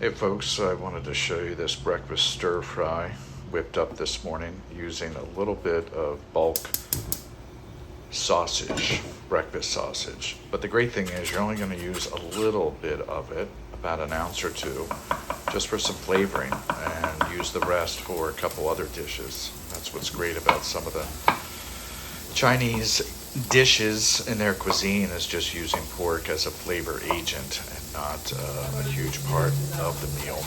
Hey folks, I wanted to show you this breakfast stir fry whipped up this morning using a little bit of bulk sausage, breakfast sausage. But the great thing is you're only going to use a little bit of it, about an ounce or two, just for some flavoring, and use the rest for a couple other dishes. That's what's great about some of the Chinese dishes in their cuisine, is just using pork as a flavor agent and not a huge part of the meal.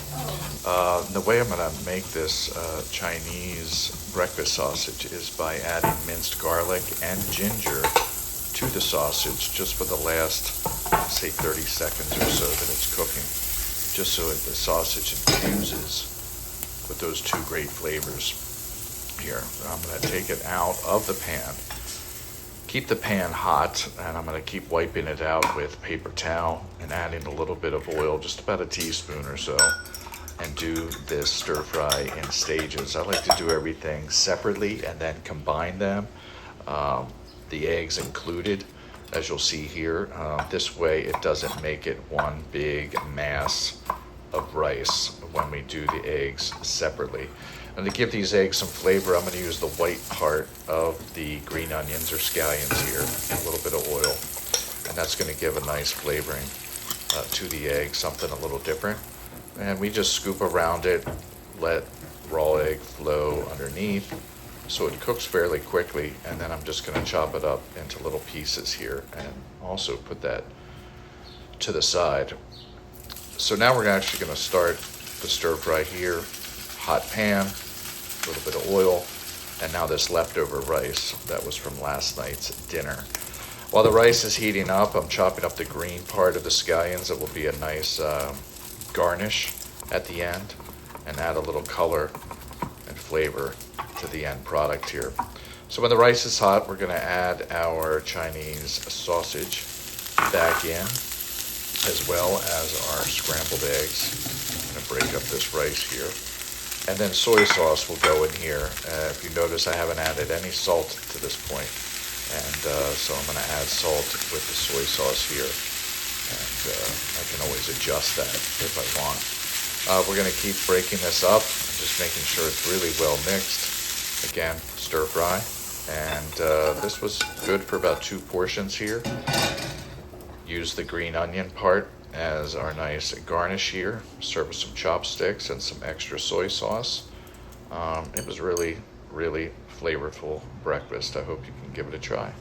The way I'm going to make this Chinese breakfast sausage is by adding minced garlic and ginger to the sausage just for the last, say, 30 seconds or so that it's cooking, just so the sausage infuses with those two great flavors here. I'm going to take it out of the pan. Keep the pan hot, and I'm going to keep wiping it out with paper towel and adding a little bit of oil, just about a teaspoon or so, and do this stir fry in stages. I like to do everything separately and then combine them, the eggs included, as you'll see here. This way it doesn't make it one big mass of rice when we do the eggs separately. And to give these eggs some flavor, I'm going to use the white part of the green onions or scallions here, and a little bit of oil, and that's going to give a nice flavoring to the egg, something a little different. And we just scoop around it, let raw egg flow underneath so it cooks fairly quickly, and then I'm just going to chop it up into little pieces here and also put that to the side. So now we're actually going to start the stir fry here. Hot pan, a little bit of oil, and now this leftover rice that was from last night's dinner. While the rice is heating up, I'm chopping up the green part of the scallions. It will be a nice garnish at the end and add a little color and flavor to the end product here. So when the rice is hot, we're going to add our Chinese sausage back in, as well as our scrambled eggs. I'm going to break up this rice here. And then soy sauce will go in here. If you notice, I haven't added any salt to this point. And so I'm going to add salt with the soy sauce here. And I can always adjust that if I want. We're going to keep breaking this up, just making sure it's really well mixed. Again, stir fry. And this was good for about 2 portions here. Use the green onion part as our nice garnish here. Serve with some chopsticks and some extra soy sauce. It was really, really flavorful breakfast. I hope you can give it a try.